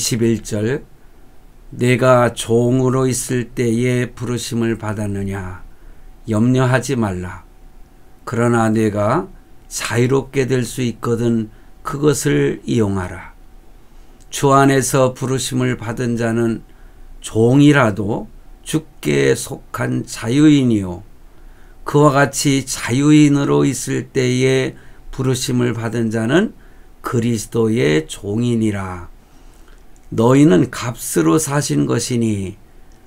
21절 내가 종으로 있을 때에 부르심을 받았느냐 염려하지 말라. 그러나 내가 자유롭게 될 수 있거든 그것을 이용하라. 주 안에서 부르심을 받은 자는 종이라도 주께 속한 자유인이요 그와 같이 자유인으로 있을 때에 부르심을 받은 자는 그리스도의 종이니라. 너희는 값으로 사신 것이니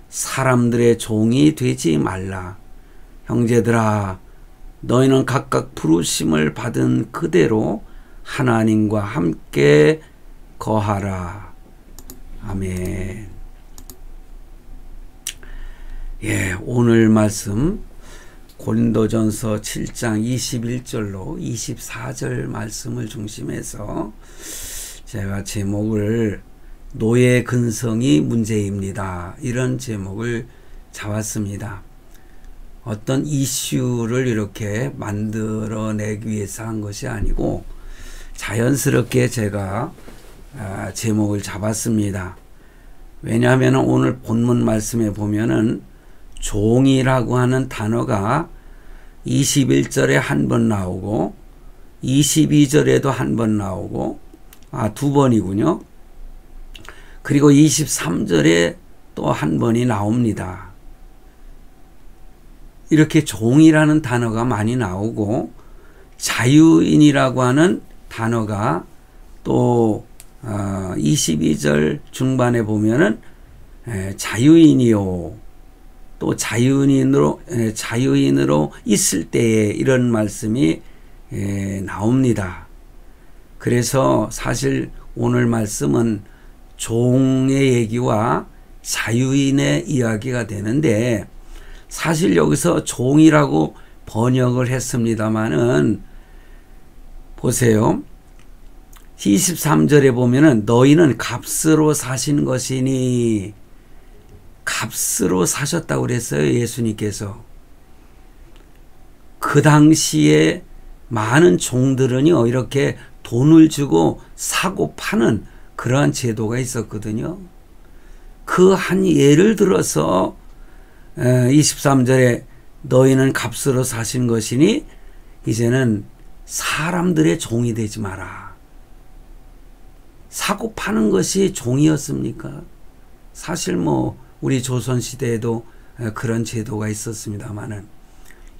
사람들의 종이 되지 말라. 형제들아, 너희는 각각 부르심을 받은 그대로 하나님과 함께 거하라. 아멘. 오늘 말씀 고린도전서 7장 21절로 24절 말씀을 중심해서 제가 제목을 노예 근성이 문제입니다. 이런 제목을 잡았습니다. 어떤 이슈를 이렇게 만들어내기 위해서 한 것이 아니고 자연스럽게 제가 제목을 잡았습니다. 왜냐하면 오늘 본문 말씀에 보면은 종이라고 하는 단어가 21절에 한 번 나오고 22절에도 한 번 나오고 두 번이군요. 그리고 23절에 또 한 번이 나옵니다. 이렇게 종이라는 단어가 많이 나오고 자유인이라고 하는 단어가 또 22절 중반에 보면은 자유인이요 또 자유인으로 있을 때에 이런 말씀이 나옵니다. 그래서 사실 오늘 말씀은 종의 얘기와 자유인의 이야기가 되는데 사실 여기서 종이라고 번역을 했습니다마는 보세요. 23절에 보면은 너희는 값으로 사신 것이니 값으로 사셨다고 그랬어요. 예수님께서. 그 당시에 많은 종들은요 이렇게 돈을 주고 사고 파는 그러한 제도가 있었거든요. 그 한 예를 들어서 23절에 너희는 값으로 사신 것이니 이제는 사람들의 종이 되지 마라. 사고 파는 것이 종이었습니까? 사실 우리 조선시대에도 그런 제도가 있었습니다만은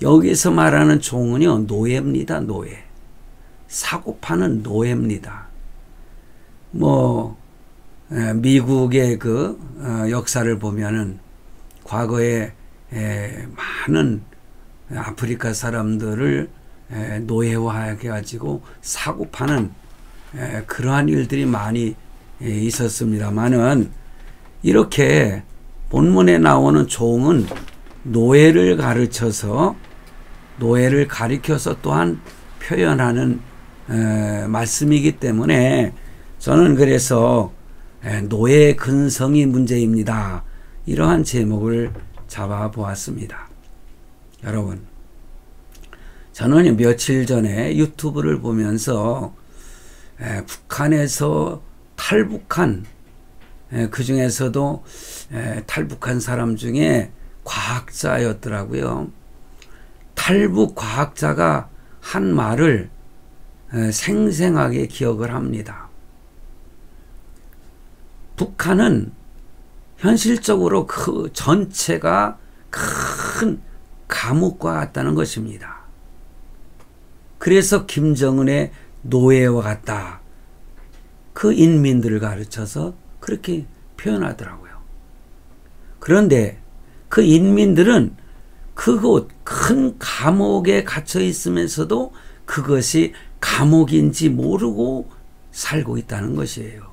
여기서 말하는 종은요 노예입니다. 노예. 사고 파는 노예입니다. 미국의 그 역사를 보면은 과거에 많은 아프리카 사람들을 노예화해 가지고 사고 파는 그러한 일들이 많이 있었습니다만은 이렇게 본문에 나오는 종은 노예를 가르쳐서 노예를 가리켜서 또한 표현하는 말씀이기 때문에 저는 그래서 노예 근성이 문제입니다. 이러한 제목을 잡아보았습니다. 여러분, 저는 며칠 전에 유튜브를 보면서 북한에서 탈북한 그 중에서도 탈북한 사람 중에 과학자였더라고요. 탈북 과학자가 한 말을 생생하게 기억을 합니다. 북한은 현실적으로 그 전체가 큰 감옥과 같다는 것입니다. 그래서 김정은의 노예와 같다. 그 인민들을 가르쳐서 그렇게 표현하더라고요. 그런데 그 인민들은 그곳 큰 감옥에 갇혀 있으면서도 그것이 감옥인지 모르고 살고 있다는 것이에요.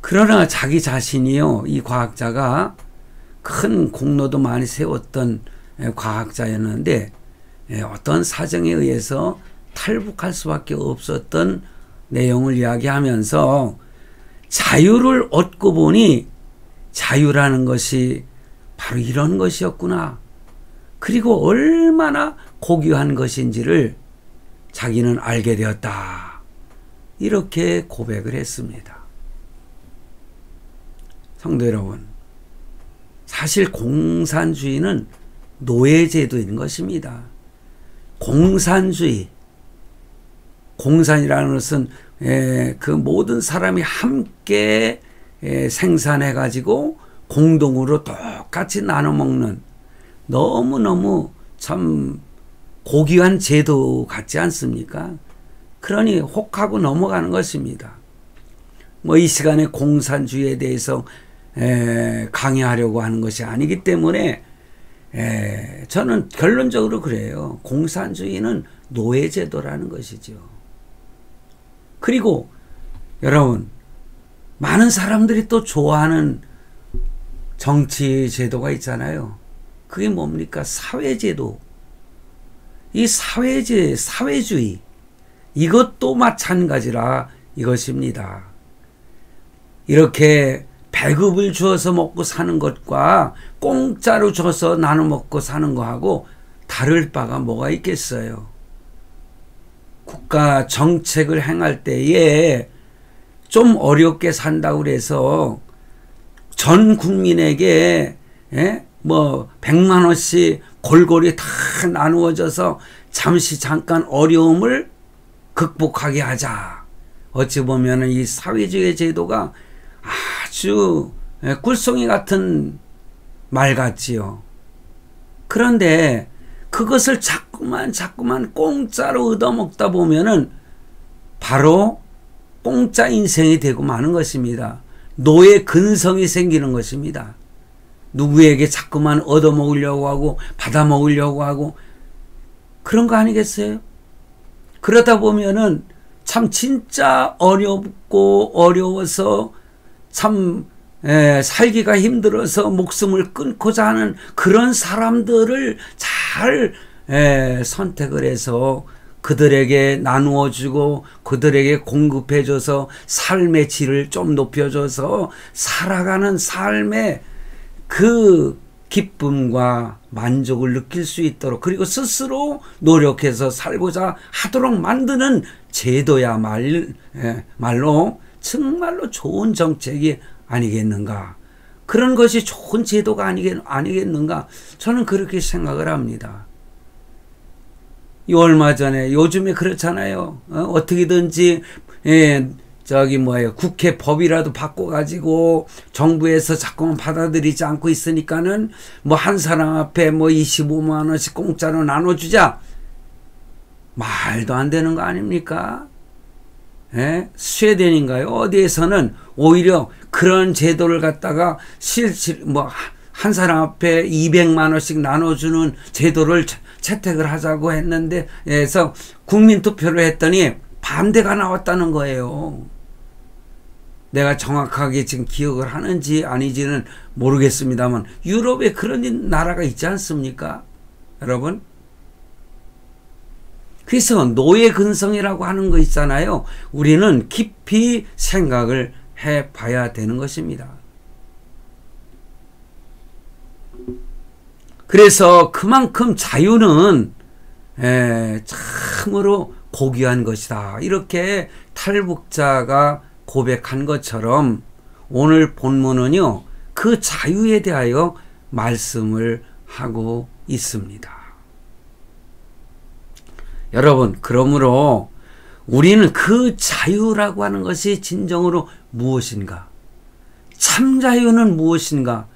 그러나 자기 자신이요, 이 과학자가 큰 공로도 많이 세웠던 과학자였는데 어떤 사정에 의해서 탈북할 수밖에 없었던 내용을 이야기하면서 자유를 얻고 보니 자유라는 것이 바로 이런 것이었구나. 그리고 얼마나 고귀한 것인지를 자기는 알게 되었다. 이렇게 고백을 했습니다. 성도 여러분, 사실 공산주의는 노예제도인 것입니다. 공산주의, 공산이라는 것은 그 모든 사람이 함께 생산해 가지고 공동으로 똑같이 나눠 먹는 너무너무 참 고귀한 제도 같지 않습니까? 그러니 혹하고 넘어가는 것입니다. 뭐 이 시간에 공산주의에 대해서 강의하려고 하는 것이 아니기 때문에 저는 결론적으로 그래요. 공산주의는 노예제도라는 것이죠. 그리고 여러분, 많은 사람들이 또 좋아하는 정치 제도가 있잖아요. 그게 뭡니까? 사회제도. 이 사회주의, 이것도 마찬가지라 이것입니다. 이렇게 배급을 주어서 먹고 사는 것과 공짜로 줘서 나눠 먹고 사는 거하고 다를 바가 뭐가 있겠어요? 국가 정책을 행할 때에 좀 어렵게 산다고 그래서 전 국민에게 뭐 100만 원씩 골고루 다 나누어져서 잠깐 어려움을 극복하게 하자. 어찌 보면 이 사회주의 제도가 아주 꿀송이 같은 말 같지요. 그런데 그것을 자꾸만 공짜로 얻어먹다 보면은 바로 공짜 인생이 되고 마는 것입니다. 노예 근성이 생기는 것입니다. 누구에게 자꾸만 얻어먹으려고 하고 받아먹으려고 하고 그런 거 아니겠어요? 그러다 보면은 참 진짜 어렵고 어려워서 참 살기가 힘들어서 목숨을 끊고자 하는 그런 사람들을 잘 선택을 해서 그들에게 나누어주고 그들에게 공급해줘서 삶의 질을 좀 높여줘서 살아가는 삶의 그 기쁨과 만족을 느낄 수 있도록, 그리고 스스로 노력해서 살고자 하도록 만드는 제도야말로 정말로 좋은 정책이 아니겠는가. 그런 것이 좋은 제도가 아니겠는가. 저는 그렇게 생각을 합니다. 얼마 전에, 요즘에 그렇잖아요. 어떻게든지 국회 법이라도 바꿔가지고 정부에서 자꾸만 받아들이지 않고 있으니까는 뭐 한 사람 앞에 뭐 25만 원씩 공짜로 나눠주자. 말도 안 되는 거 아닙니까? 스웨덴인가요? 어디에서는 오히려 그런 제도를 갖다가 한 사람 앞에 200만 원씩 나눠주는 제도를 채택을 하자고 했는데, 그래서 국민투표를 했더니 반대가 나왔다는 거예요. 내가 정확하게 지금 기억을 하는지 아니지는 모르겠습니다만 유럽에 그런 나라가 있지 않습니까? 여러분? 그래서 노예 근성이라고 하는 거 있잖아요. 우리는 깊이 생각을 해봐야 되는 것입니다. 그래서 그만큼 자유는 참으로 고귀한 것이다. 이렇게 탈북자가 고백한 것처럼 오늘 본문은요, 그 자유에 대하여 말씀을 하고 있습니다. 여러분, 그러므로 우리는 그 자유라고 하는 것이 진정으로 무엇인가? 참 자유는 무엇인가?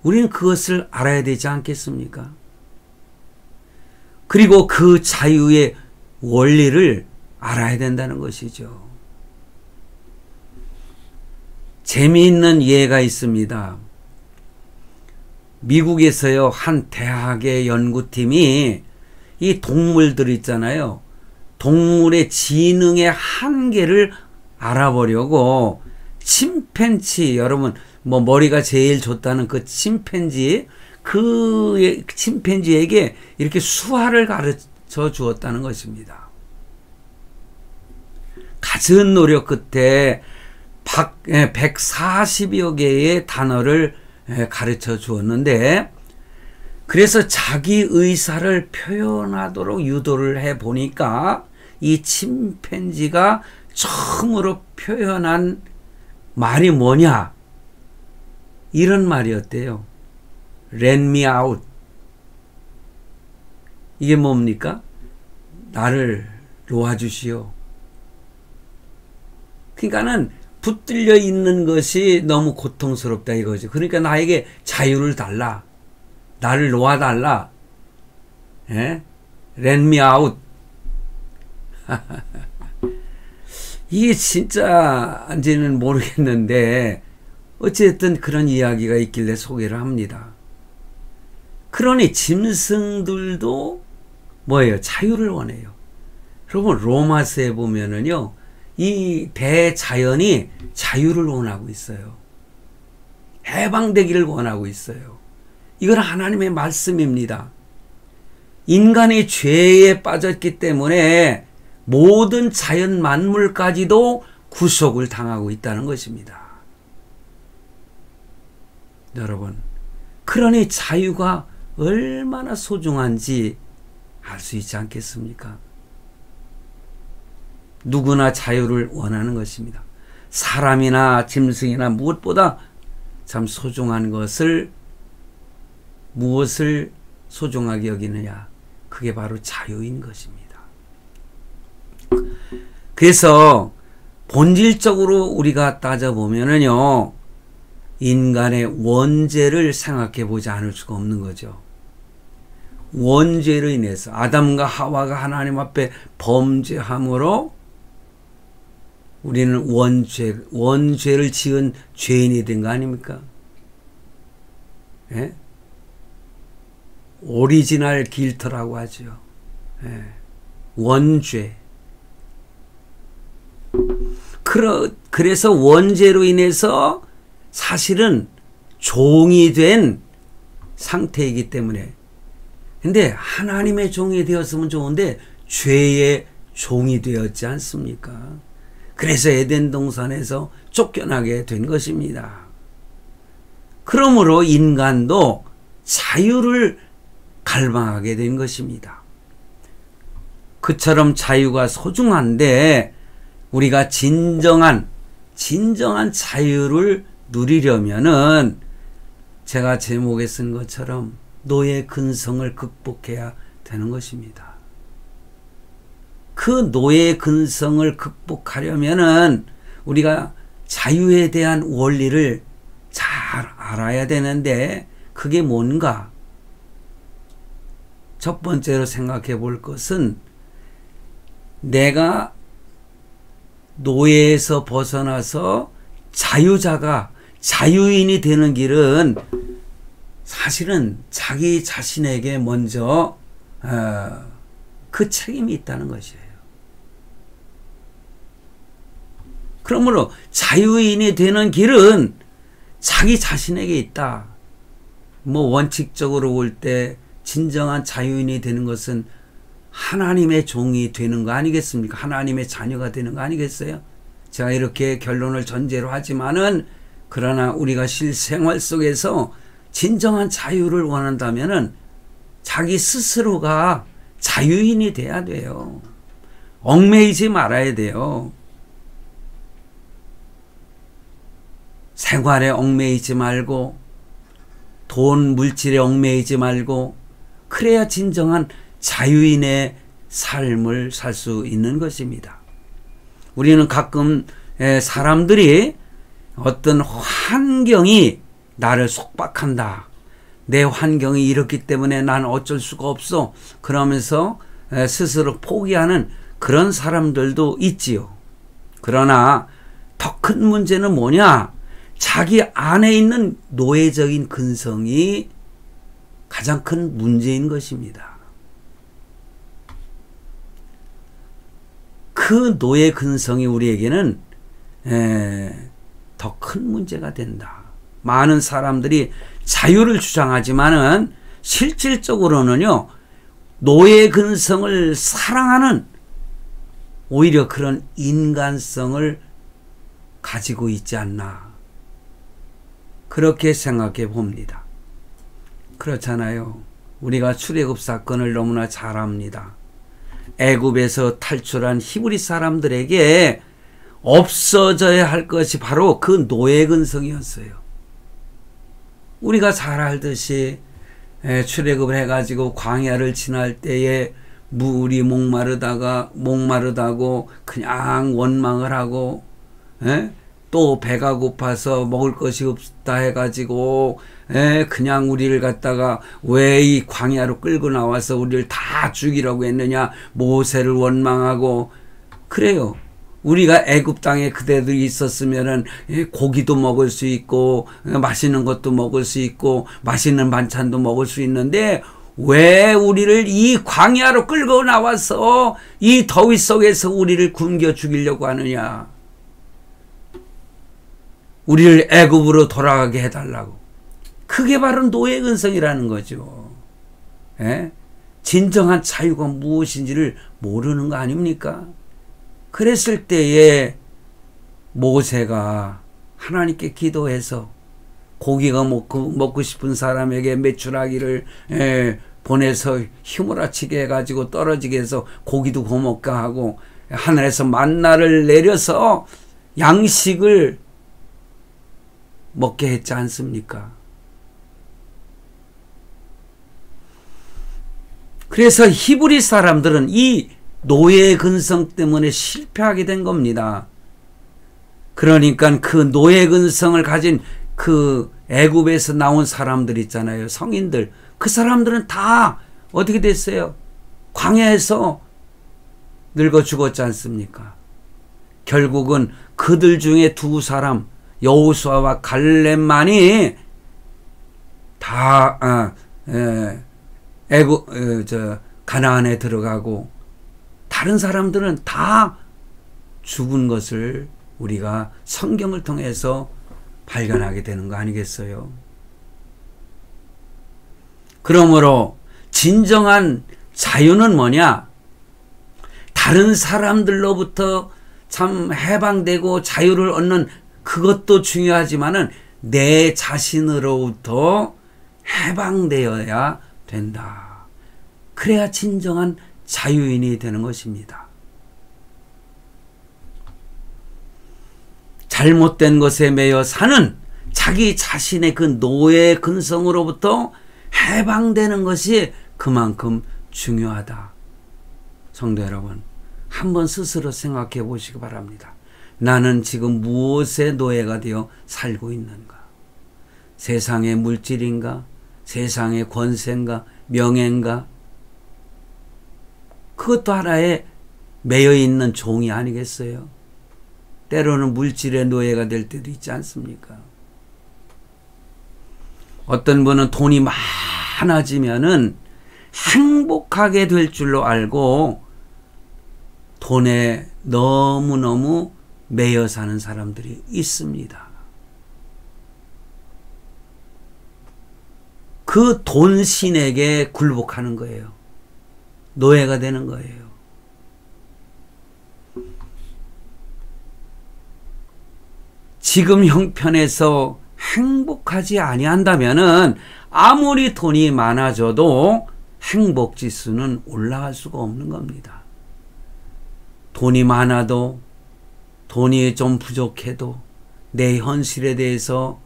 우리는 그것을 알아야 되지 않겠습니까? 그리고 그 자유의 원리를 알아야 된다는 것이죠. 재미있는 예가 있습니다. 미국에서요, 한 대학의 연구팀이 이 동물들 있잖아요. 동물의 지능의 한계를 알아보려고 침팬지, 여러분 뭐 머리가 제일 좋다는 그 침팬지에게 이렇게 수화를 가르쳐 주었다는 것입니다. 갖은 노력 끝에 140여 개의 단어를 가르쳐 주었는데, 그래서 자기 의사를 표현하도록 유도를 해 보니까 이 침팬지가 처음으로 표현한 말이 뭐냐? 이런 말이었대요. Let me out. 이게 뭡니까? 나를 놓아주시오. 그러니까는 붙들려 있는 것이 너무 고통스럽다 이거죠. 그러니까 나에게 자유를 달라. 나를 놓아달라. 예? Let me out. 이게 진짜인지는 모르겠는데 어쨌든 그런 이야기가 있길래 소개를 합니다. 그러니 짐승들도 뭐예요? 자유를 원해요. 여러분 로마서에 보면은요, 이 대자연이 자유를 원하고 있어요. 해방되기를 원하고 있어요. 이건 하나님의 말씀입니다. 인간이 죄에 빠졌기 때문에 모든 자연 만물까지도 구속을 당하고 있다는 것입니다. 여러분, 그러니 자유가 얼마나 소중한지 알 수 있지 않겠습니까? 누구나 자유를 원하는 것입니다. 사람이나 짐승이나 무엇보다 참 소중한 것을, 무엇을 소중하게 여기느냐? 그게 바로 자유인 것입니다. 그래서 본질적으로 우리가 따져보면은요, 인간의 원죄를 생각해 보지 않을 수가 없는 거죠. 원죄로 인해서 아담과 하와가 하나님 앞에 범죄함으로 우리는 원죄를 지은 죄인이 된 거 아닙니까? 예? 오리지널 길트라고 하죠. 예. 원죄. 그래서 원죄로 인해서 사실은 종이 된 상태이기 때문에, 근데 하나님의 종이 되었으면 좋은데 죄의 종이 되었지 않습니까? 그래서 에덴 동산에서 쫓겨나게 된 것입니다. 그러므로 인간도 자유를 갈망하게 된 것입니다. 그처럼 자유가 소중한데 우리가 진정한 자유를 누리려면은 제가 제목에 쓴 것처럼 노예 근성을 극복해야 되는 것입니다. 그 노예 근성을 극복하려면은 우리가 자유에 대한 원리를 잘 알아야 되는데 그게 뭔가? 첫 번째로 생각해 볼 것은 내가 노예에서 벗어나서 자유인이 되는 길은 사실은 자기 자신에게 먼저 그 책임이 있다는 것이에요. 그러므로 자유인이 되는 길은 자기 자신에게 있다. 뭐 원칙적으로 볼 때 진정한 자유인이 되는 것은 하나님의 종이 되는 거 아니겠습니까? 하나님의 자녀가 되는 거 아니겠어요? 제가 이렇게 결론을 전제로 하지만은, 그러나 우리가 실생활 속에서 진정한 자유를 원한다면은 자기 스스로가 자유인이 돼야 돼요. 얽매이지 말아야 돼요. 생활에 얽매이지 말고 돈, 물질에 얽매이지 말고, 그래야 진정한 자유인의 삶을 살 수 있는 것입니다. 우리는 가끔 사람들이 어떤 환경이 나를 속박한다. 내 환경이 이렇기 때문에 난 어쩔 수가 없어. 그러면서 스스로 포기하는 그런 사람들도 있지요. 그러나 더 큰 문제는 뭐냐? 자기 안에 있는 노예적인 근성이 가장 큰 문제인 것입니다. 그 노예 근성이 우리에게는 더 큰 문제가 된다. 많은 사람들이 자유를 주장하지만은 실질적으로는요, 노예 근성을 사랑하는 오히려 그런 인간성을 가지고 있지 않나, 그렇게 생각해 봅니다. 그렇잖아요. 우리가 출애굽 사건을 너무나 잘 압니다. 애굽에서 탈출한 히브리 사람들에게 없어져야 할 것이 바로 그 노예 근성이었어요. 우리가 잘 알듯이 출애굽을 해가지고 광야를 지날 때에 물이 목마르다고 그냥 원망을 하고, 또 배가 고파서 먹을 것이 없다 해가지고 그냥 우리를 갖다가 왜 이 광야로 끌고 나와서 우리를 다 죽이라고 했느냐, 모세를 원망하고. 그래요. 우리가 애굽 땅에 그대들이 있었으면은 고기도 먹을 수 있고 맛있는 것도 먹을 수 있고 맛있는 반찬도 먹을 수 있는데 왜 우리를 이 광야로 끌고 나와서 이 더위 속에서 우리를 굶겨 죽이려고 하느냐. 우리를 애굽으로 돌아가게 해달라고. 그게 바로 노예 근성이라는 거죠. 진정한 자유가 무엇인지를 모르는 거 아닙니까? 그랬을 때에 모세가 하나님께 기도해서 고기가 먹고 싶은 사람에게 메추라기를 보내서 휘몰아치게 해가지고 떨어지게 해서 고기도 구워먹게 하고 하늘에서 만나를 내려서 양식을 먹게 했지 않습니까? 그래서 히브리 사람들은 이 노예 근성 때문에 실패하게 된 겁니다. 그러니까 그 노예 근성을 가진 그 애굽에서 나온 사람들 있잖아요. 성인들. 그 사람들은 다 어떻게 됐어요? 광야에서 늙어 죽었지 않습니까? 결국은 그들 중에 두 사람, 여호수아와 갈렙만이 다 가나안에 들어가고 다른 사람들은 다 죽은 것을 우리가 성경을 통해서 발견하게 되는 거 아니겠어요? 그러므로 진정한 자유는 뭐냐? 다른 사람들로부터 참 해방되고 자유를 얻는 그것도 중요하지만은 내 자신으로부터 해방되어야 된다. 그래야 진정한 자유인이 되는 것입니다. 잘못된 것에 매여 사는 자기 자신의 그 노예 근성으로부터 해방되는 것이 그만큼 중요하다. 성도 여러분, 한번 스스로 생각해 보시기 바랍니다. 나는 지금 무엇의 노예가 되어 살고 있는가? 세상의 물질인가? 세상의 권세인가? 명예인가? 그것도 하나의 매여 있는 종이 아니겠어요? 때로는 물질의 노예가 될 때도 있지 않습니까? 어떤 분은 돈이 많아지면은 행복하게 될 줄로 알고 돈에 너무너무 매여 사는 사람들이 있습니다. 그 돈신에게 굴복하는 거예요. 노예가 되는 거예요. 지금 형편에서 행복하지 아니한다면은 아무리 돈이 많아져도 행복 지수는 올라갈 수가 없는 겁니다. 돈이 많아도 돈이 좀 부족해도 내 현실에 대해서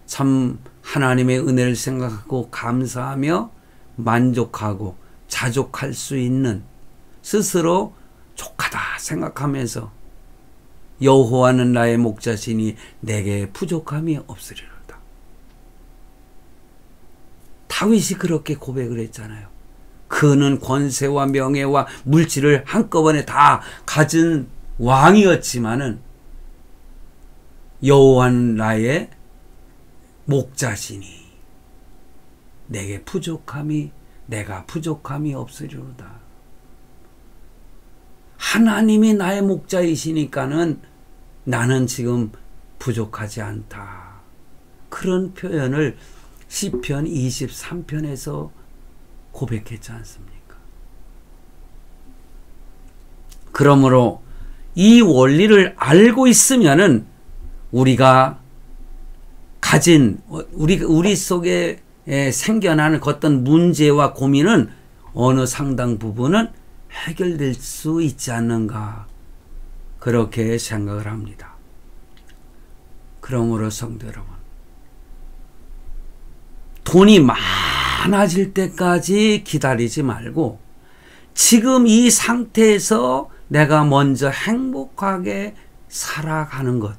참 하나님의 은혜를 생각하고 감사하며 만족하고 자족할 수 있는 스스로 족하다 생각하면서 여호와는 나의 목자시니 내게 부족함이 없으리로다. 다윗이 그렇게 고백을 했잖아요. 그는 권세와 명예와 물질을 한꺼번에 다 가진 왕이었지만은 여호와는 나의 목자시니 내가 부족함이 없으리로다. 하나님이 나의 목자이시니까는 나는 지금 부족하지 않다. 그런 표현을 시편 23편에서 고백했지 않습니까? 그러므로 이 원리를 알고 있으면은 우리가 가진 우리 속에 생겨나는 어떤 문제와 고민은 어느 상당 부분은 해결될 수 있지 않는가, 그렇게 생각을 합니다. 그러므로 성도 여러분, 돈이 많아질 때까지 기다리지 말고 지금 이 상태에서 내가 먼저 행복하게 살아가는 것,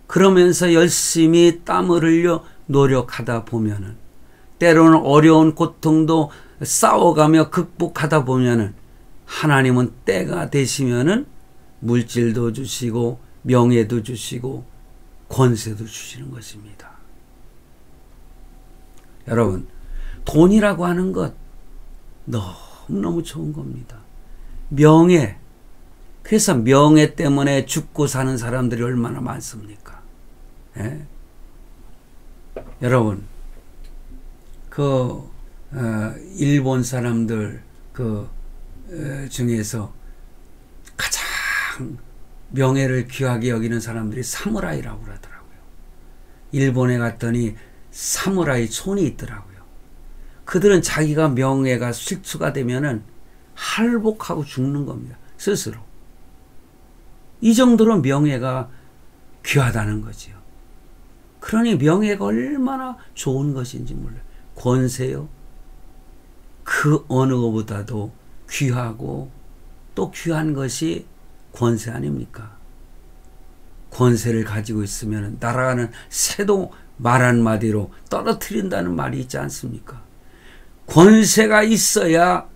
그러면서 열심히 땀을 흘려 노력하다 보면은, 때로는 어려운 고통도 싸워가며 극복하다 보면은, 하나님은 때가 되시면은 물질도 주시고 명예도 주시고 권세도 주시는 것입니다. 여러분, 돈이라고 하는 것 너무너무 좋은 겁니다. 명예, 그래서 명예 때문에 죽고 사는 사람들이 얼마나 많습니까? 예? 여러분, 일본 사람들 중에서 가장 명예를 귀하게 여기는 사람들이 사무라이라고 그러더라고요. 일본에 갔더니 사무라이 촌이 있더라고요. 그들은 자기가 명예가 실추가 되면은 할복하고 죽는 겁니다. 스스로. 이 정도로 명예가 귀하다는 거지요. 그러니 명예가 얼마나 좋은 것인지 몰라요. 권세요. 그 어느 것보다도 귀하고 또 귀한 것이 권세 아닙니까? 권세를 가지고 있으면 날아가는 새도 말 한마디로 떨어뜨린다는 말이 있지 않습니까? 권세가 있어야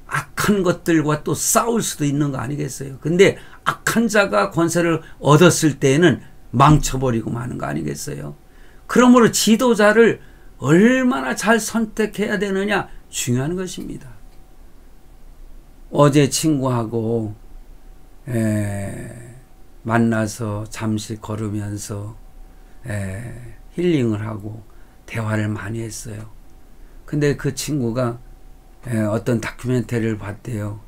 악한 것들과 또 싸울 수도 있는 거 아니겠어요? 근데 악한 자가 권세를 얻었을 때에는 망쳐버리고 마는 거 아니겠어요? 그러므로 지도자를 얼마나 잘 선택해야 되느냐 중요한 것입니다. 어제 친구하고 만나서 잠시 걸으면서 힐링을 하고 대화를 많이 했어요. 근데 그 친구가 어떤 다큐멘터리를 봤대요.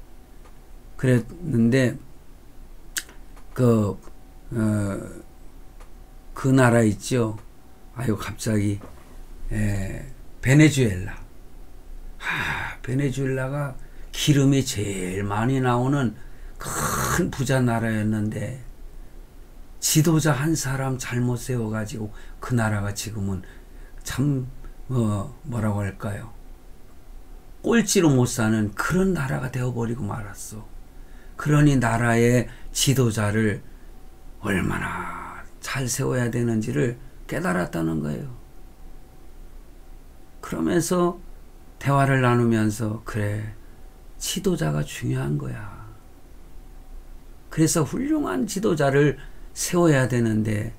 그랬는데 그 나라 있죠. 아유 갑자기 베네수엘라. 베네수엘라가 기름이 제일 많이 나오는 큰 부자 나라였는데 지도자 한 사람 잘못 세워가지고 그 나라가 지금은 참 뭐라고 할까요? 꼴찌로 못 사는 그런 나라가 되어버리고 말았어. 그러니 나라의 지도자를 얼마나 잘 세워야 되는지를 깨달았다는 거예요. 그러면서 대화를 나누면서 그래, 지도자가 중요한 거야. 그래서 훌륭한 지도자를 세워야 되는데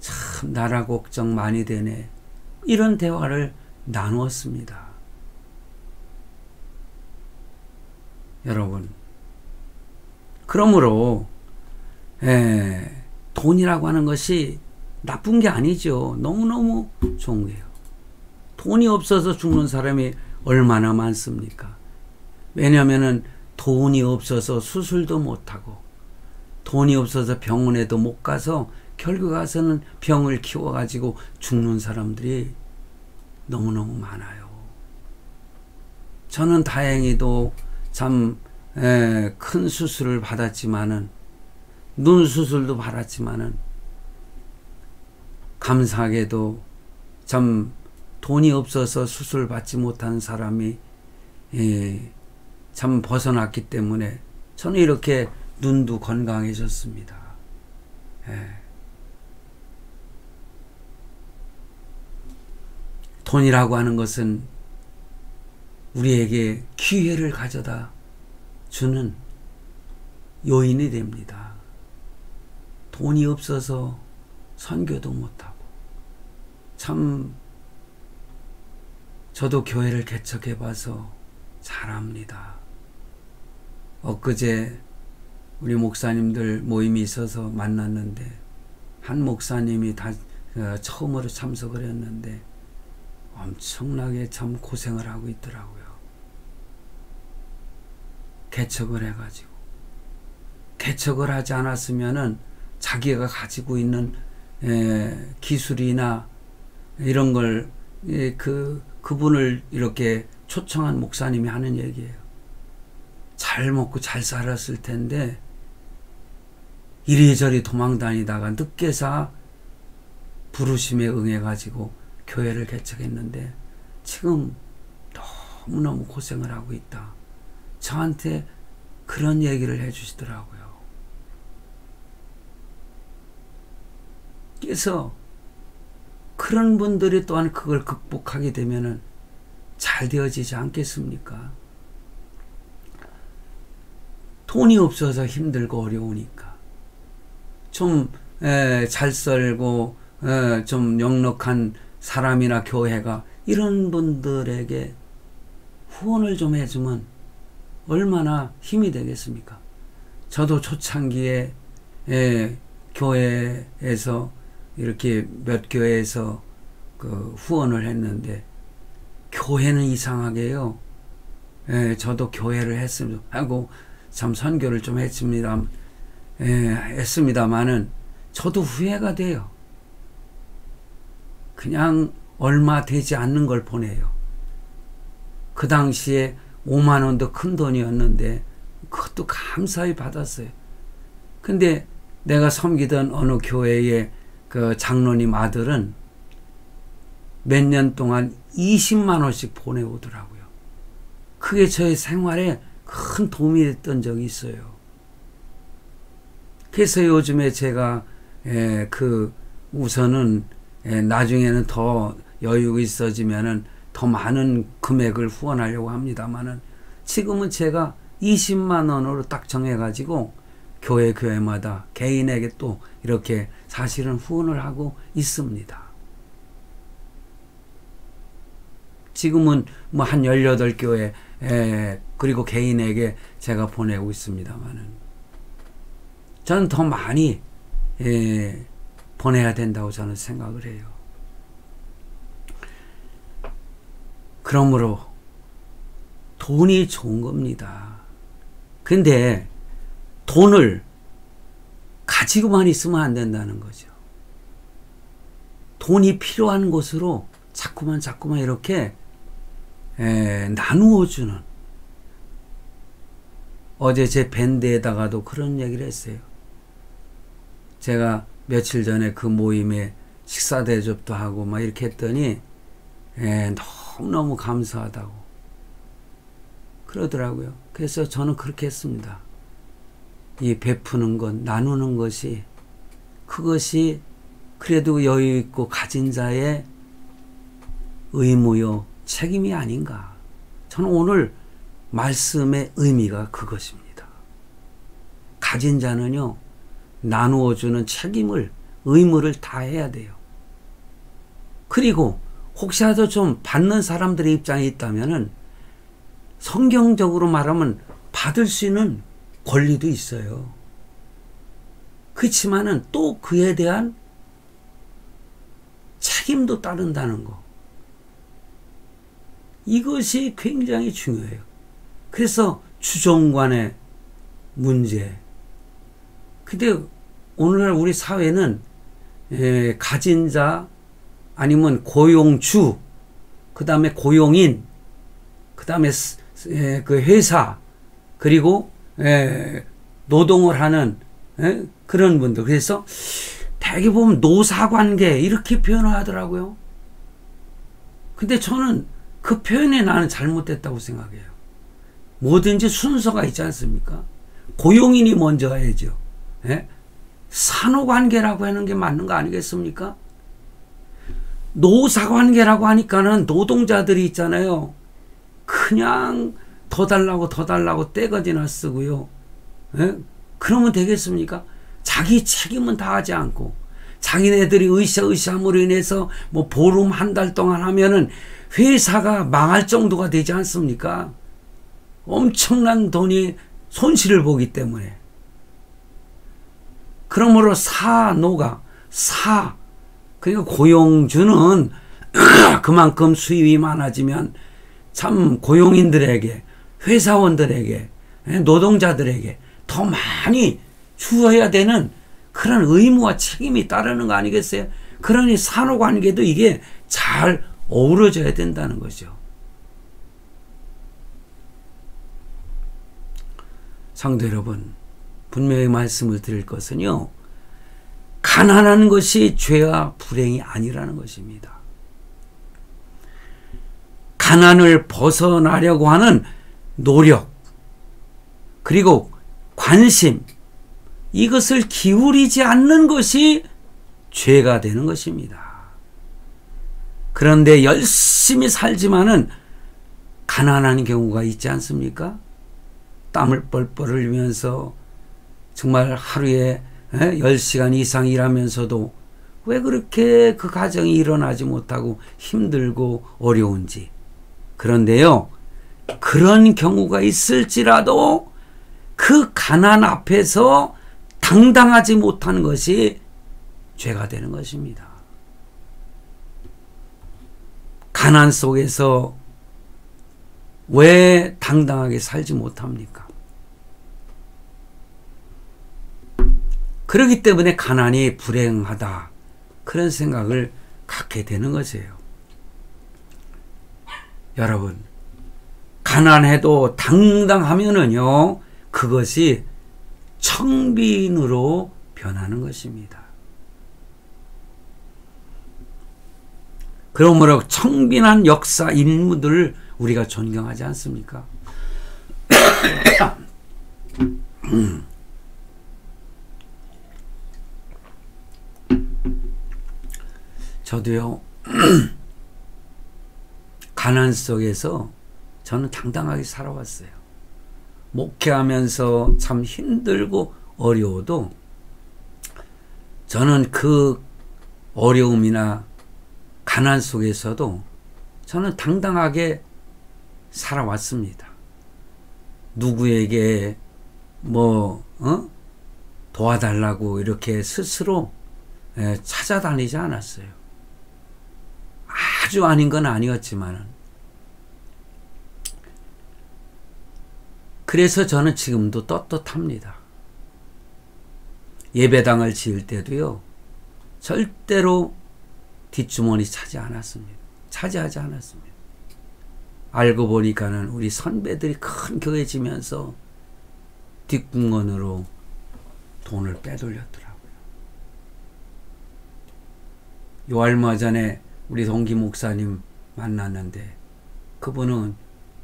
참 나라 걱정 많이 되네. 이런 대화를 나누었습니다. 여러분, 그러므로 돈이라고 하는 것이 나쁜 게 아니죠. 너무너무 좋은 거예요. 돈이 없어서 죽는 사람이 얼마나 많습니까? 왜냐하면 돈이 없어서 수술도 못하고 돈이 없어서 병원에도 못 가서 결국 가서는 병을 키워가지고 죽는 사람들이 너무너무 많아요. 저는 다행히도 참 큰 수술을 받았지만은, 눈 수술도 받았지만은, 감사하게도 참 돈이 없어서 수술 받지 못한 사람이 참 벗어났기 때문에 저는 이렇게 눈도 건강해졌습니다. 돈이라고 하는 것은 우리에게 기회를 가져다 주는 요인이 됩니다. 돈이 없어서 선교도 못하고, 참 저도 교회를 개척해봐서 잘 압니다. 엊그제 우리 목사님들 모임이 있어서 만났는데 한 목사님이 처음으로 참석을 했는데 엄청나게 참 고생을 하고 있더라고요. 개척을 해가지고. 개척을 하지 않았으면은 자기가 가지고 있는 기술이나 이런 걸 그분을 이렇게 초청한 목사님이 하는 얘기예요. 잘 먹고 잘 살았을 텐데 이리저리 도망다니다가 늦게서 부르심에 응해가지고 교회를 개척했는데 지금 너무너무 고생을 하고 있다. 저한테 그런 얘기를 해주시더라고요. 그래서 그런 분들이 또한 그걸 극복하게 되면은 잘 되어지지 않겠습니까? 돈이 없어서 힘들고 어려우니까 좀 잘 살고 좀 넉넉한 사람이나 교회가 이런 분들에게 후원을 좀 해주면 얼마나 힘이 되겠습니까? 저도 초창기에 교회에서 이렇게 몇 교회에서 그 후원을 했는데 교회는 이상하게요. 저도 교회를 했으면 하고 참 선교를 좀 했습니다만은 저도 후회가 돼요. 그냥 얼마 되지 않는 걸 보내요. 그 당시에 5만 원도 큰 돈이었는데 그것도 감사히 받았어요. 근데 내가 섬기던 어느 교회의 그 장로님 아들은 몇 년 동안 20만 원씩 보내오더라고요. 그게 저의 생활에 큰 도움이 됐던 적이 있어요. 그래서 요즘에 제가 우선은 나중에는 더 여유가 있어지면은 더 많은 금액을 후원하려고 합니다만은 지금은 제가 20만 원으로 딱 정해가지고 교회마다 개인에게 또 이렇게 사실은 후원을 하고 있습니다. 지금은 뭐 한 18교회 그리고 개인에게 제가 보내고 있습니다만은 저는 더 많이 보내야 된다고 저는 생각을 해요. 그러므로 돈이 좋은 겁니다. 근데 돈을 가지고만 있으면 안 된다는 거죠. 돈이 필요한 곳으로 자꾸만 이렇게 나누어 주는. 어제 제 밴드에다가도 그런 얘기를 했어요. 제가 며칠 전에 그 모임에 식사 대접도 하고 막 이렇게 했더니 너무너무 감사하다고 그러더라고요. 그래서 저는 그렇게 했습니다. 이 베푸는 것, 나누는 것이 그것이 그래도 여유 있고 가진 자의 의무요 책임이 아닌가. 저는 오늘 말씀의 의미가 그것입니다. 가진 자는요 나누어주는 책임을 의무를 다해야 돼요. 그리고 혹시라도 좀 받는 사람들의 입장에 있다면은 성경적으로 말하면 받을 수 있는 권리도 있어요. 그렇지만은 또 그에 대한 책임도 따른다는 거. 이것이 굉장히 중요해요. 그래서 주종관의 문제. 근데 오늘날 우리 사회는 가진 자 아니면 고용주, 그 다음에 고용인, 그 다음에 그 회사, 그리고 노동을 하는 그런 분들. 그래서 대개 보면 노사관계 이렇게 표현을 하더라고요. 근데 저는 그 표현에 나는 잘못됐다고 생각해요. 뭐든지 순서가 있지 않습니까? 고용인이 먼저 해야죠. 산호관계라고 하는 게 맞는 거 아니겠습니까? 노사관계라고 하니까는 노동자들이 있잖아요. 그냥 더 달라고 떼거지나 쓰고요. 그러면 되겠습니까? 자기 책임은 다하지 않고 자기네들이 으쌰으쌰함으로 인해서 뭐 보름 한 달 동안 하면은 회사가 망할 정도가 되지 않습니까? 엄청난 돈이 손실을 보기 때문에. 그러므로 사노가 그러니까 고용주는 그만큼 수입이 많아지면 참 고용인들에게, 회사원들에게, 노동자들에게 더 많이 주어야 되는 그런 의무와 책임이 따르는 거 아니겠어요? 그러니 산호관계도 이게 잘 어우러져야 된다는 거죠. 성도 여러분, 분명히 말씀을 드릴 것은요, 가난한 것이 죄와 불행이 아니라는 것입니다. 가난을 벗어나려고 하는 노력, 그리고 관심, 이것을 기울이지 않는 것이 죄가 되는 것입니다. 그런데 열심히 살지만은 가난한 경우가 있지 않습니까? 땀을 뻘뻘 흘리면서 정말 하루에 10시간 이상 일하면서도 왜 그렇게 그 가정이 일어나지 못하고 힘들고 어려운지. 그런데요, 그런 경우가 있을지라도 그 가난 앞에서 당당하지 못하는 것이 죄가 되는 것입니다. 가난 속에서 왜 당당하게 살지 못합니까? 그렇기 때문에 가난이 불행하다, 그런 생각을 갖게 되는 것이에요. 여러분, 가난해도 당당하면은요, 그것이 청빈으로 변하는 것입니다. 그러므로 청빈한 역사 인물들을 우리가 존경하지 않습니까? 저도요, 가난 속에서 저는 당당하게 살아왔어요. 목회하면서 참 힘들고 어려워도 저는 그 어려움이나 가난 속에서도 저는 당당하게 살아왔습니다. 누구에게 도와달라고 이렇게 스스로 찾아다니지 않았어요. 아주 아닌 건 아니었지만, 그래서 저는 지금도 떳떳합니다. 예배당을 지을 때도요, 절대로 뒷주머니 차지하지 않았습니다. 알고 보니까는 우리 선배들이 큰 교회 지면서 뒷공원으로 돈을 빼돌렸더라고요. 요 얼마 전에 우리 동기 목사님 만났는데, 그분은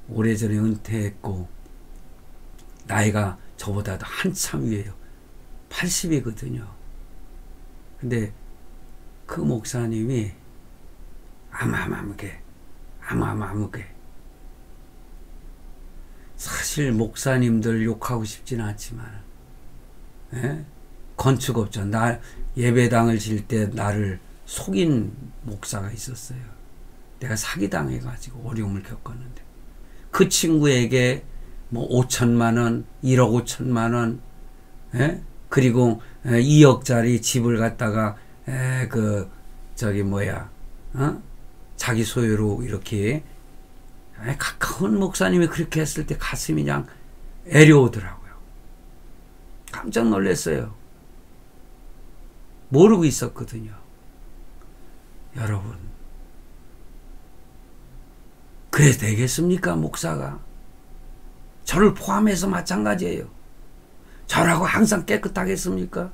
오래전에 은퇴했고 나이가 저보다도 한참 위에요. 80이거든요. 근데 그 목사님이 아무게 사실 목사님들 욕하고 싶지는 않지만, 건축업자, 예배당을 질 때 나를 속인 목사가 있었어요. 내가 사기당해가지고 어려움을 겪었는데, 그 친구에게 5천만 원, 1억 5천만 원, 그리고 2억짜리 집을 갖다가 자기 소유로 이렇게, 가까운 목사님이 그렇게 했을 때 가슴이 그냥 애려오더라고요. 깜짝 놀랐어요. 모르고 있었거든요. 여러분, 그래도 되겠습니까? 목사가 저를 포함해서 마찬가지예요. 저라고 항상 깨끗하겠습니까?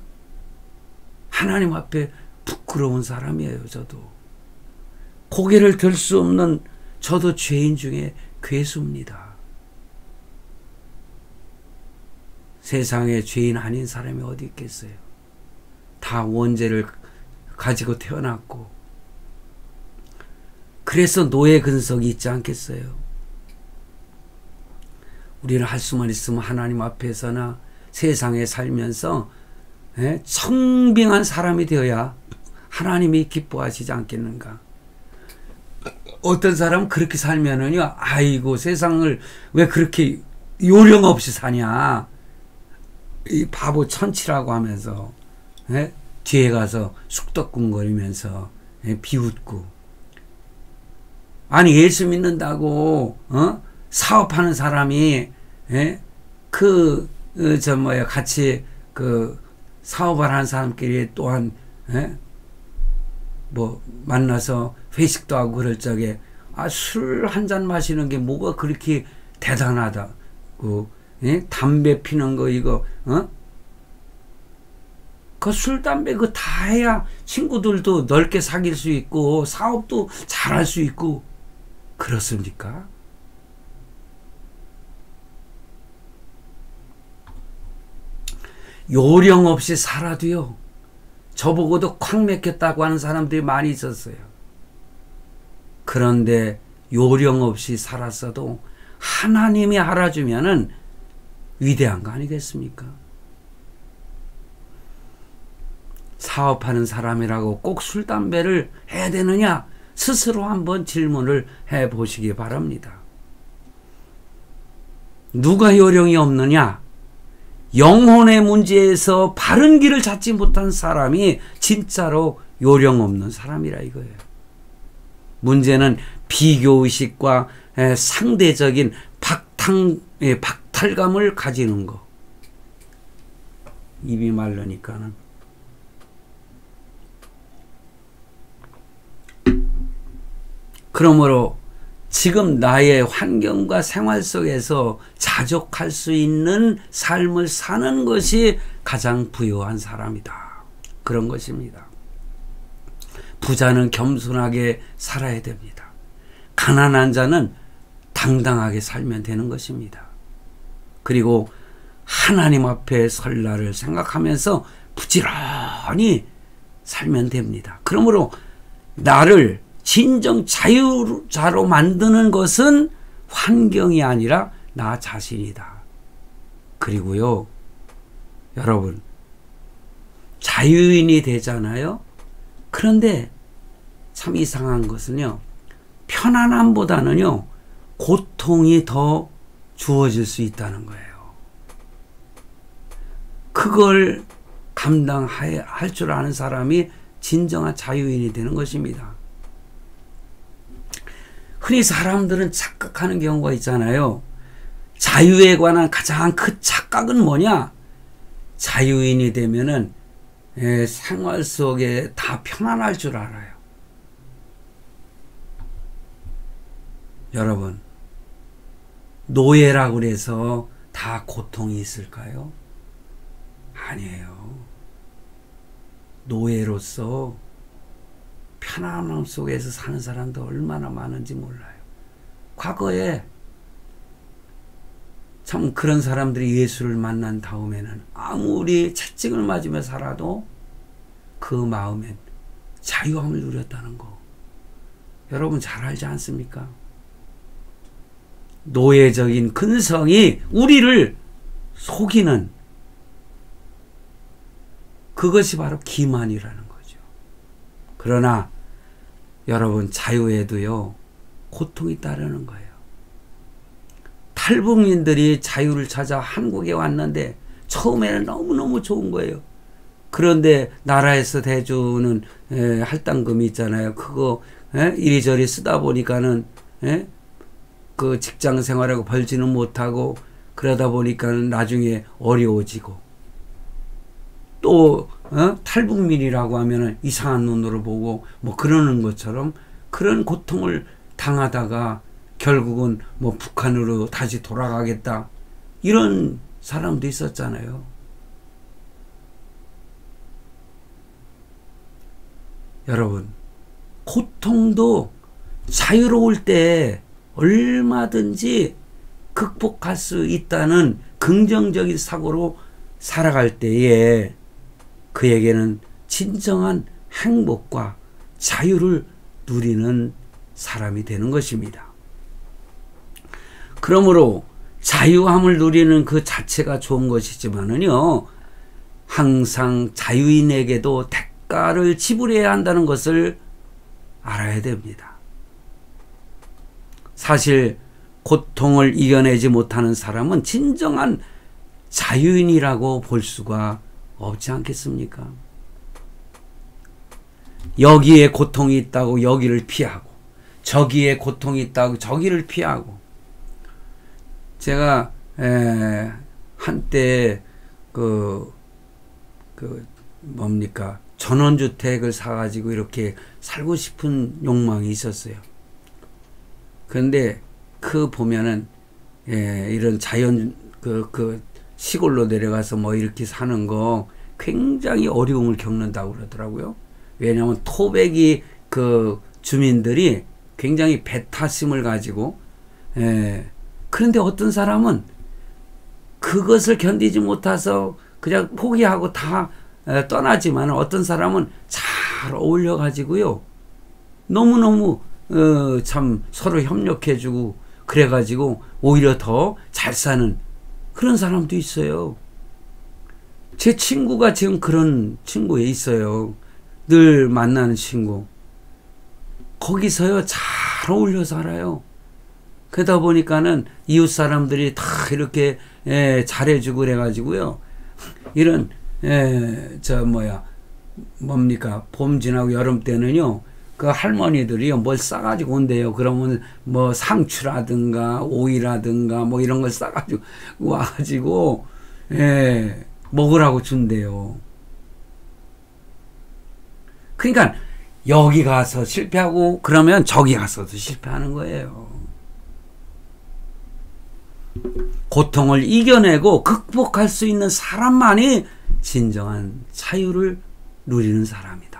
하나님 앞에 부끄러운 사람이에요. 저도 고개를 들 수 없는, 저도 죄인 중에 괴수입니다. 세상에 죄인 아닌 사람이 어디 있겠어요? 다 원죄를 가지고 태어났고, 그래서 노예 근성이 있지 않겠어요? 우리는 할 수만 있으면 하나님 앞에서나 세상에 살면서 청빙한 사람이 되어야 하나님이 기뻐하시지 않겠는가? 어떤 사람은 그렇게 살면은요, 아이고 세상을 왜 그렇게 요령 없이 사냐, 이 바보 천치라고 하면서 뒤에 가서 쑥덕궁거리면서 비웃고, 아니 예수 믿는다고 사업하는 사람이 같이 사업을 하는 사람끼리 또한 만나서 회식도 하고 그럴 적에 술 한 잔 마시는 게 뭐가 그렇게 대단하다고, 담배 피는 거 이거 그 술, 담배 그 다 해야 친구들도 넓게 사귈 수 있고 사업도 잘할 수 있고 그렇습니까? 요령 없이 살아도요, 저보고도 콱 맥혔다고 하는 사람들이 많이 있었어요. 그런데 요령 없이 살았어도 하나님이 알아주면은 위대한 거 아니겠습니까? 사업하는 사람이라고 꼭 술, 담배를 해야 되느냐? 스스로 한번 질문을 해보시기 바랍니다. 누가 요령이 없느냐? 영혼의 문제에서 바른 길을 찾지 못한 사람이 진짜로 요령 없는 사람이라 이거예요. 문제는 비교의식과 상대적인 박탈감을 가지는 거. 입이 마르니까는. 그러므로 지금 나의 환경과 생활 속에서 자족할 수 있는 삶을 사는 것이 가장 부유한 사람이다. 그런 것입니다. 부자는 겸손하게 살아야 됩니다. 가난한 자는 당당하게 살면 되는 것입니다. 그리고 하나님 앞에 설 날을 생각하면서 부지런히 살면 됩니다. 그러므로 나를 진정 자유자로 만드는 것은 환경이 아니라 나 자신이다. 그리고요, 여러분, 자유인이 되잖아요. 그런데 참 이상한 것은요, 편안함보다는요, 고통이 더 주어질 수 있다는 거예요. 그걸 감당할 줄 아는 사람이 진정한 자유인이 되는 것입니다. 흔히 사람들은 착각하는 경우가 있잖아요. 자유에 관한 가장 큰 착각은 뭐냐? 자유인이 되면은 생활 속에 다 편안할 줄 알아요. 여러분, 노예라고 해서 다 고통이 있을까요? 아니에요. 노예로서 편안함 속에서 사는 사람도 얼마나 많은지 몰라요. 과거에 참 그런 사람들이 예수를 만난 다음에는 아무리 채찍을 맞으며 살아도 그 마음엔 자유함을 누렸다는 거. 여러분 잘 알지 않습니까? 노예적인 근성이 우리를 속이는 그것이 바로 기만이라는 거죠. 그러나 여러분 자유에도요 고통이 따르는 거예요. 탈북민들이 자유를 찾아 한국에 왔는데 처음에는 너무너무 좋은 거예요. 그런데 나라에서 대주는 할당금이 있잖아요. 그거 이리저리 쓰다 보니까는 그 직장 생활하고 벌지는 못하고 그러다 보니까는 나중에 어려워지고 또 탈북민이라고 하면은 이상한 눈으로 보고 뭐 그러는 것처럼 그런 고통을 당하다가 결국은 뭐 북한으로 다시 돌아가겠다 이런 사람도 있었잖아요. 여러분 고통도 자유로울 때 얼마든지 극복할 수 있다는 긍정적인 사고로 살아갈 때에 그에게는 진정한 행복과 자유를 누리는 사람이 되는 것입니다. 그러므로 자유함을 누리는 그 자체가 좋은 것이지만은요, 항상 자유인에게도 대가를 지불해야 한다는 것을 알아야 됩니다. 사실 고통을 이겨내지 못하는 사람은 진정한 자유인이라고 볼 수가 없지 않겠습니까? 여기에 고통이 있다고 여기를 피하고 저기에 고통이 있다고 저기를 피하고 제가 한때 뭡니까 전원주택을 사가지고 이렇게 살고 싶은 욕망이 있었어요. 그런데 그 보면은 이런 자연 그 시골로 내려가서 뭐 이렇게 사는 거 굉장히 어려움을 겪는다고 그러더라고요. 왜냐하면 토백이 그 주민들이 굉장히 배타심을 가지고, 그런데 어떤 사람은 그것을 견디지 못해서 그냥 포기하고 다 떠나지만, 어떤 사람은 잘 어울려 가지고요, 너무너무 참 서로 협력해주고 그래가지고 오히려 더 잘 사는 그런 사람도 있어요. 제 친구가 지금 그런 친구에 있어요. 늘 만나는 친구. 거기서요 잘 어울려 살아요. 그러다 보니까는 이웃 사람들이 다 이렇게 잘해주고 그래가지고요, 이런 뭡니까, 봄 지나고 여름 때는요, 그 할머니들이요 뭘 싸가지고 온대요. 그러면 뭐 상추라든가 오이라든가 뭐 이런 걸 싸가지고 와가지고 먹으라고 준대요. 그러니까 여기 가서 실패하고 그러면 저기 가서도 실패하는 거예요. 고통을 이겨내고 극복할 수 있는 사람만이 진정한 자유를 누리는 사람이다.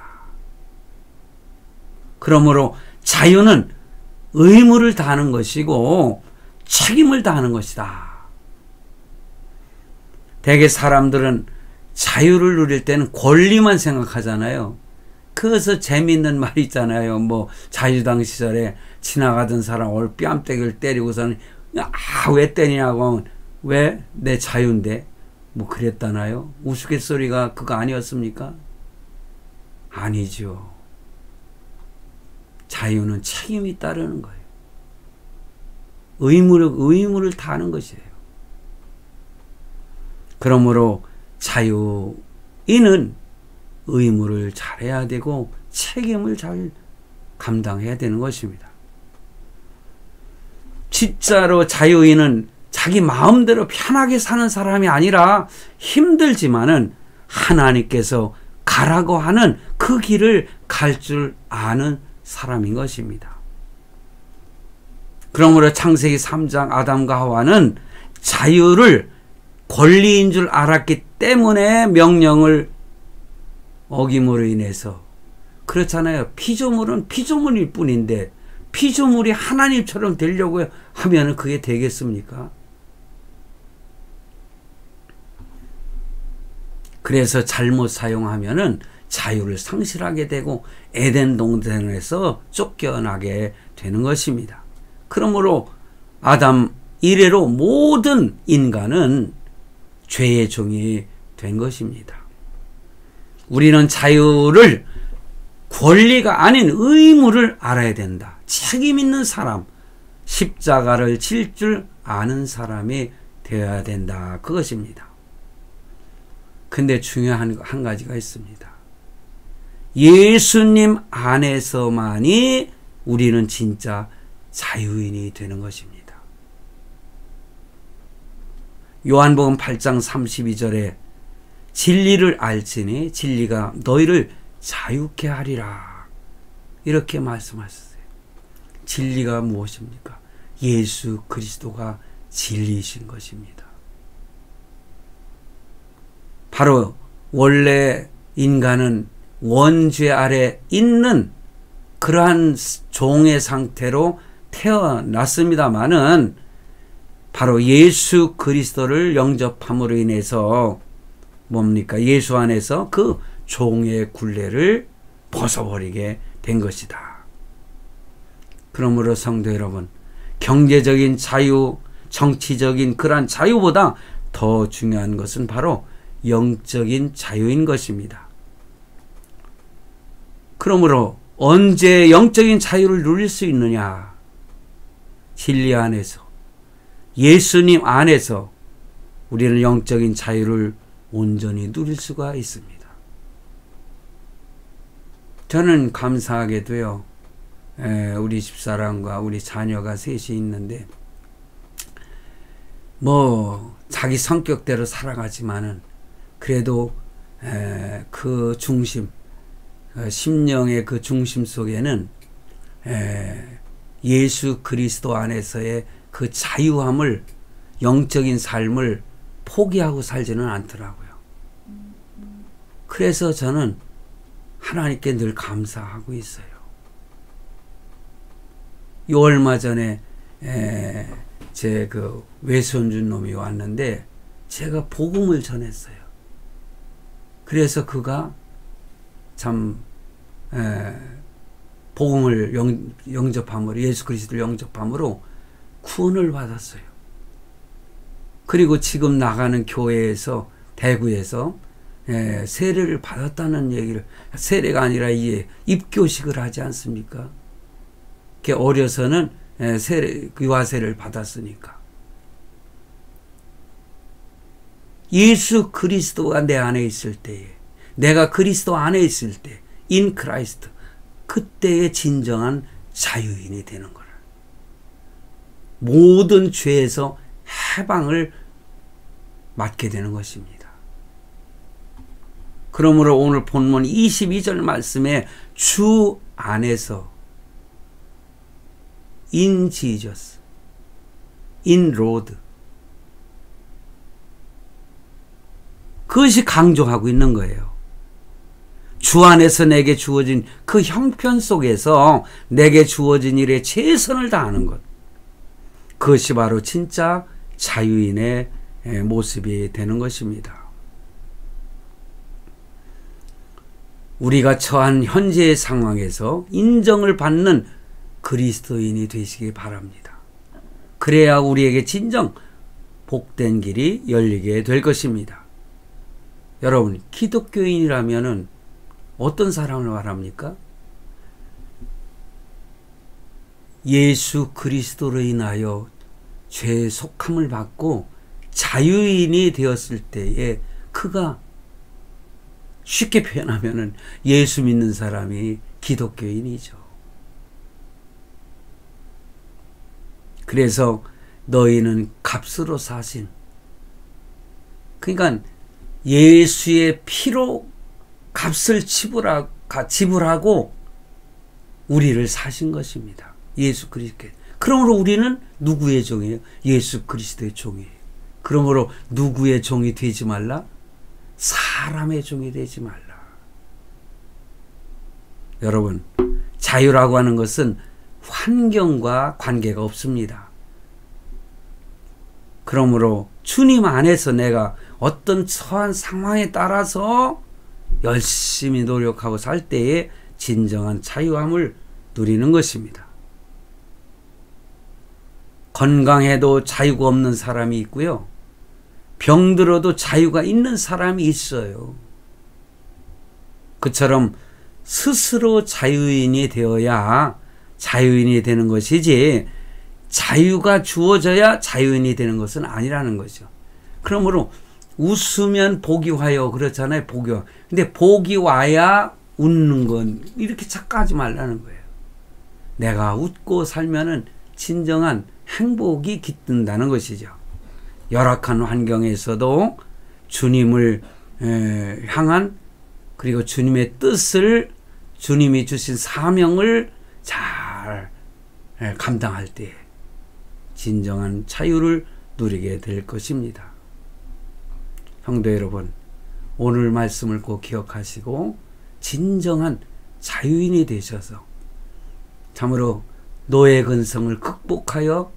그러므로 자유는 의무를 다하는 것이고 책임을 다하는 것이다. 대개 사람들은 자유를 누릴 때는 권리만 생각하잖아요. 그래서 재미있는 말이 있잖아요. 뭐 자유당 시절에 지나가던 사람을 뺨때기를 때리고서는 왜 때리냐고 하면 왜? 내 자유인데 뭐 그랬다나요? 우스갯소리가 그거 아니었습니까? 아니죠. 자유는 책임이 따르는 거예요. 의무를 다하는 것이에요. 그러므로 자유인은 의무를 잘해야 되고 책임을 잘 감당해야 되는 것입니다. 진짜로 자유인은 자기 마음대로 편하게 사는 사람이 아니라 힘들지만은 하나님께서 가라고 하는 그 길을 갈 줄 아는 사람인 것입니다. 그러므로 창세기 3장 아담과 하와는 자유를 권리인 줄 알았기 때문에 명령을 어김으로 인해서, 그렇잖아요. 피조물은 피조물일 뿐인데 피조물이 하나님처럼 되려고 하면 그게 되겠습니까? 그래서 잘못 사용하면은 자유를 상실하게 되고 에덴 동산에서 쫓겨나게 되는 것입니다. 그러므로 아담 이래로 모든 인간은 죄의 종이 된 것입니다. 우리는 자유를 권리가 아닌 의무를 알아야 된다. 책임 있는 사람, 십자가를 질 줄 아는 사람이 되어야 된다. 그것입니다. 근데 중요한 한 가지가 있습니다. 예수님 안에서만이 우리는 진짜 자유인이 되는 것입니다. 요한복음 8장 32절에 진리를 알지니 진리가 너희를 자유케 하리라, 이렇게 말씀하셨어요. 진리가 무엇입니까? 예수 그리스도가 진리이신 것입니다. 바로 원래 인간은 원죄 아래 있는 그러한 종의 상태로 태어났습니다마는 바로 예수 그리스도를 영접함으로 인해서 뭡니까? 예수 안에서 그 종의 굴레를 벗어버리게 된 것이다. 그러므로 성도 여러분, 경제적인 자유, 정치적인 그러한 자유보다 더 중요한 것은 바로 영적인 자유인 것입니다. 그러므로 언제 영적인 자유를 누릴 수 있느냐? 진리 안에서, 예수님 안에서 우리는 영적인 자유를 온전히 누릴 수가 있습니다. 저는 감사하게도요, 우리 집사람과 우리 자녀가 셋이 있는데, 뭐 자기 성격대로 살아가지만은 그래도 그 중심, 심령의 그 중심 속에는 예수 그리스도 안에서의 그 자유함을, 영적인 삶을 포기하고 살지는 않더라고요. 그래서 저는 하나님께 늘 감사하고 있어요. 요 얼마 전에 제 그 외손주 놈이 왔는데 제가 복음을 전했어요. 그래서 그가 참 복음을 영접함으로, 예수 그리스도를 영접함으로 구원을 받았어요. 그리고 지금 나가는 교회에서, 대구에서 세례를 받았다는 얘기를, 세례가 아니라 이게 입교식을 하지 않습니까? 어려서는 유아세를 받았으니까. 예수 그리스도가 내 안에 있을 때에, 내가 그리스도 안에 있을 때, in Christ, 그때의 진정한 자유인이 되는 거라. 모든 죄에서 해방을 맞게 되는 것입니다. 그러므로 오늘 본문 22절 말씀에 주 안에서 in Jesus, in Lord, 그것이 강조하고 있는 거예요. 주 안에서 내게 주어진 그 형편 속에서 내게 주어진 일에 최선을 다하는 것, 그것이 바로 진짜 자유인의 모습이 되는 것입니다. 우리가 처한 현재의 상황에서 인정을 받는 그리스도인이 되시기 바랍니다. 그래야 우리에게 진정 복된 길이 열리게 될 것입니다. 여러분, 기독교인이라면은 어떤 사람을 말합니까? 예수 그리스도로 인하여 죄의 속함을 받고 자유인이 되었을 때에 그가, 쉽게 표현하면은 예수 믿는 사람이 기독교인이죠. 그래서 너희는 값으로 사신, 그러니까 예수의 피로 값을 지불하고 우리를 사신 것입니다. 예수 그리스도께. 그러므로 우리는 누구의 종이에요? 예수 그리스도의 종이에요. 그러므로 누구의 종이 되지 말라? 사람의 종이 되지 말라. 여러분, 자유라고 하는 것은 환경과 관계가 없습니다. 그러므로 주님 안에서 내가 어떤 처한 상황에 따라서 열심히 노력하고 살 때에 진정한 자유함을 누리는 것입니다. 건강해도 자유가 없는 사람이 있고요. 병들어도 자유가 있는 사람이 있어요. 그처럼 스스로 자유인이 되어야 자유인이 되는 것이지, 자유가 주어져야 자유인이 되는 것은 아니라는 거죠. 그러므로 웃으면 복이 와요, 그렇잖아요. 복이 와. 근데 복이 와야 웃는 건 이렇게 착각하지 말라는 거예요. 내가 웃고 살면은 진정한 행복이 깃든다는 것이죠. 열악한 환경에서도 주님을 향한, 그리고 주님의 뜻을, 주님이 주신 사명을 잘 감당할 때 진정한 자유를 누리게 될 것입니다. 성도 여러분, 오늘 말씀을 꼭 기억하시고 진정한 자유인이 되셔서 참으로 노예 근성을 극복하여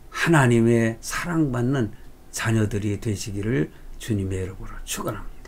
하나님의 사랑받는 자녀들이 되시기를 주님의 이름으로 축원합니다.